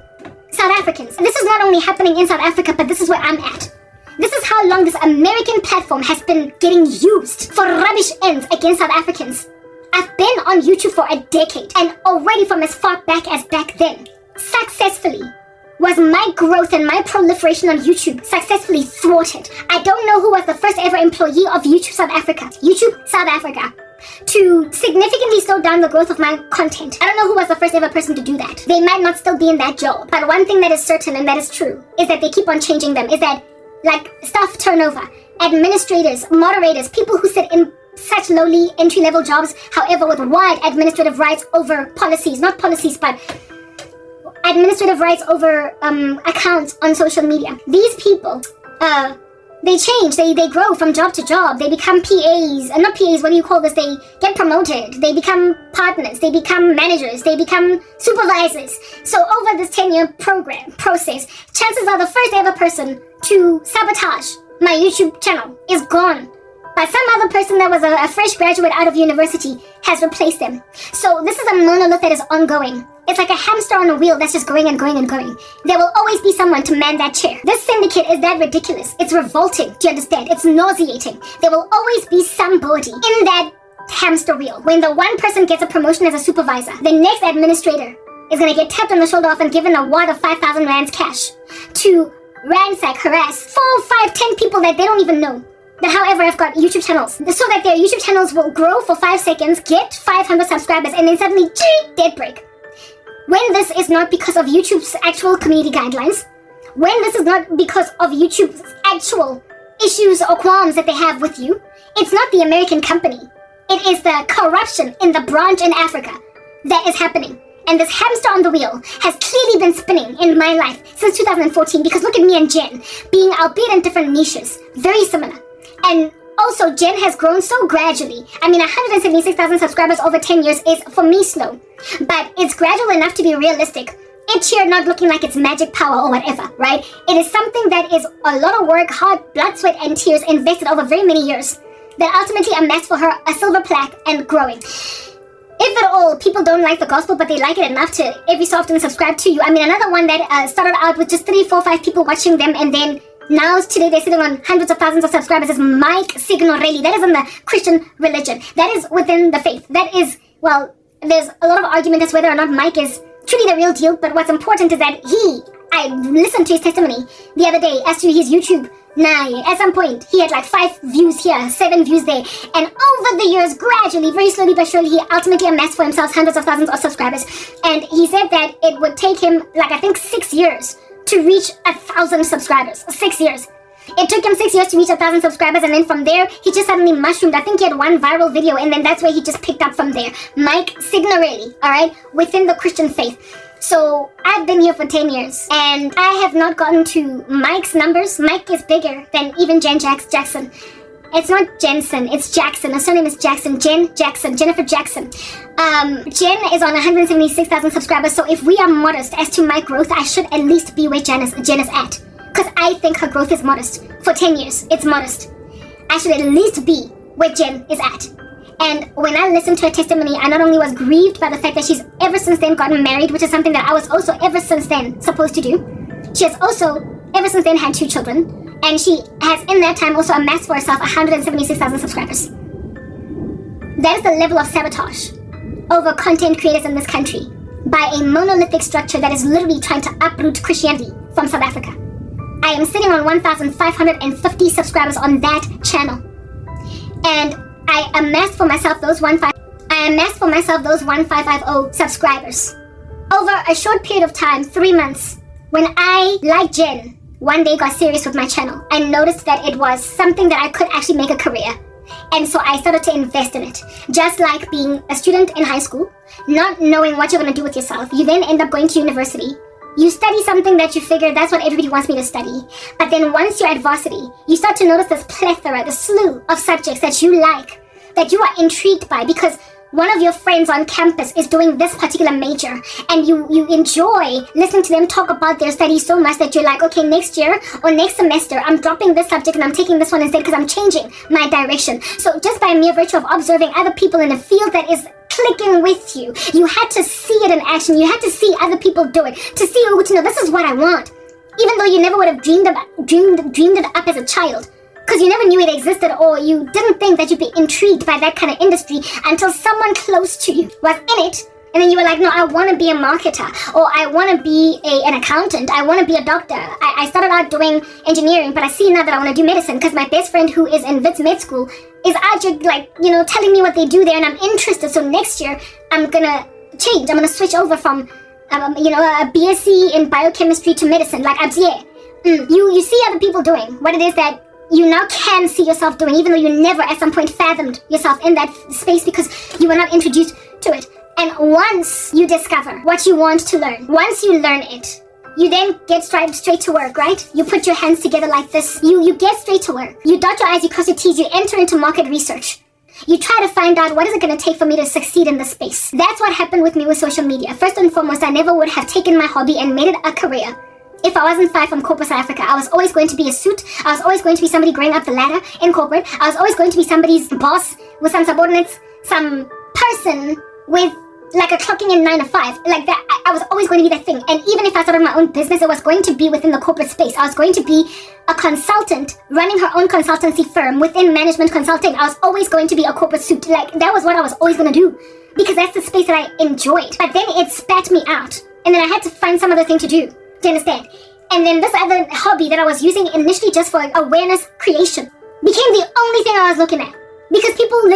South Africans. And this is not only happening in South Africa, but this is where I'm at. This is how long this American platform has been getting used for rubbish ends against South Africans. I've been on YouTube for a decade, and already from as far back as back then, successfully, was my growth and my proliferation on YouTube successfully thwarted. I don't know who was the first ever employee of YouTube South Africa, to significantly slow down the growth of my content. I don't know who was the first ever person to do that. They might not still be in that job, but one thing that is certain and that is true is that they keep on changing them, is that like staff turnover, administrators, moderators, people who sit in such lowly entry-level jobs, however, with wide administrative rights over policies, not policies, but administrative rights over accounts on social media. These people, they change, they grow from job to job, they become PAs, not PAs, what do you call this, they get promoted, they become partners, they become managers, they become supervisors. So over this 10-year process, chances are the first ever person to sabotage my YouTube channel is gone. But some other person that was a fresh graduate out of university has replaced them. So this is a monolith that is ongoing. It's like a hamster on a wheel that's just going and going and going. There will always be someone to man that chair. This syndicate is that ridiculous. It's revolting. Do you understand? It's nauseating. There will always be somebody in that hamster wheel. When the one person gets a promotion as a supervisor, the next administrator is going to get tapped on the shoulder off and given a wad of 5,000 rands cash to ransack, harass 4, 5, 10 people that they don't even know. That however have got YouTube channels, so that their YouTube channels will grow for 5 seconds, get 500 subscribers, and then suddenly, dead break. When this is not because of YouTube's actual community guidelines, when this is not because of YouTube's actual issues or qualms that they have with you, it's not the American company. It is the corruption in the branch in Africa that is happening. And this hamster on the wheel has clearly been spinning in my life since 2014, because look at me and Jen, being albeit in different niches, very similar. And also, Jen has grown so gradually. I mean, 176,000 subscribers over 10 years is, for me, slow. But it's gradual enough to be realistic. It's here not looking like it's magic power or whatever, right? It is something that is a lot of work, hard blood, sweat, and tears invested over very many years that ultimately amassed for her a silver plaque and growing. If at all people don't like the gospel, but they like it enough to every so often subscribe to you. I mean, another one that started out with just 3, 4, 5 people watching them, and then now, today, they're sitting on hundreds of thousands of subscribers. Is Mike Signorelli. That is in the Christian religion. That is within the faith. That is, well, there's a lot of argument as whether or not Mike is truly the real deal. But what's important is that I listened to his testimony the other day as to his YouTube. Now, at some point, he had like 5 views here, 7 views there. And over the years, gradually, very slowly but surely, he ultimately amassed for himself hundreds of thousands of subscribers. And he said that it would take him, like, I think 6 years to reach 1,000 subscribers. 6 years. It took him 6 years to reach 1,000 subscribers, and then from there, he just suddenly mushroomed. I think he had one viral video, and then that's where he just picked up from there. Mike Signorelli, alright, within the Christian faith. So, I've been here for 10 years, and I have not gotten to Mike's numbers. Mike is bigger than even Jen Jackson. It's not Jensen, it's Jackson. Her surname is Jackson. Jen Jackson, Jennifer Jackson. Jen is on 176,000 subscribers, so if we are modest as to my growth, I should at least be where Jen is at. Because I think her growth is modest. For 10 years, it's modest. I should at least be where Jen is at. And when I listened to her testimony, I not only was grieved by the fact that she's ever since then gotten married, which is something that I was also ever since then supposed to do. She has also ever since then had 2 children. And she has in that time also amassed for herself 176,000 subscribers. That is the level of sabotage over content creators in this country by a monolithic structure that is literally trying to uproot Christianity from South Africa. I am sitting on 1,550 subscribers on that channel. And I amassed for myself those 1,550 subscribers over a short period of time, 3 months, when I, like Jen, one day got serious with my channel and noticed that it was something that I could actually make a career. And so I started to invest in it. Just like being a student in high school, not knowing what you're going to do with yourself. You then end up going to university. You study something that you figure that's what everybody wants me to study. But then once you're at varsity, you start to notice this plethora, the slew of subjects that you like, that you are intrigued by because one of your friends on campus is doing this particular major and you enjoy listening to them talk about their studies so much that you're like, okay, next year or next semester, I'm dropping this subject and I'm taking this one instead because I'm changing my direction. So just by mere virtue of observing other people in a field that is clicking with you, you had to see it in action. You had to see other people do it to see, this is what I want. Even though you never would have dreamed it up as a child. Because you never knew it existed or you didn't think that you'd be intrigued by that kind of industry until someone close to you was in it. And then you were like, no, I want to be a marketer or I want to be an accountant. I want to be a doctor. I started out doing engineering, but I see now that I want to do medicine because my best friend who is in Wits Med School is actually telling me what they do there and I'm interested. So next year I'm going to change. I'm going to switch over from, a BSc in biochemistry to medicine like Abzier. You see other people doing what it is that you now can see yourself doing, even though you never at some point fathomed yourself in that space because you were not introduced to it. And once you discover what you want to learn, once you learn it, you then get straight to work, right? You put your hands together like this. You get straight to work. You dot your I's, you cross your T's, you enter into market research. You try to find out what is it going to take for me to succeed in this space. That's what happened with me with social media. First and foremost, I never would have taken my hobby and made it a career if I wasn't fired from corporate South Africa. I was always going to be a suit. I was always going to be somebody going up the ladder in corporate. I was always going to be somebody's boss with some subordinates, some person with like a clocking in 9 to 5. Like that, I was always going to be that thing. And even if I started my own business, it was going to be within the corporate space. I was going to be a consultant running her own consultancy firm within management consulting. I was always going to be a corporate suit. Like that was what I was always going to do because that's the space that I enjoyed. But then it spat me out and then I had to find some other thing to do. Do you understand? And then this other hobby that I was using initially just for awareness creation became the only thing I was looking at. Because people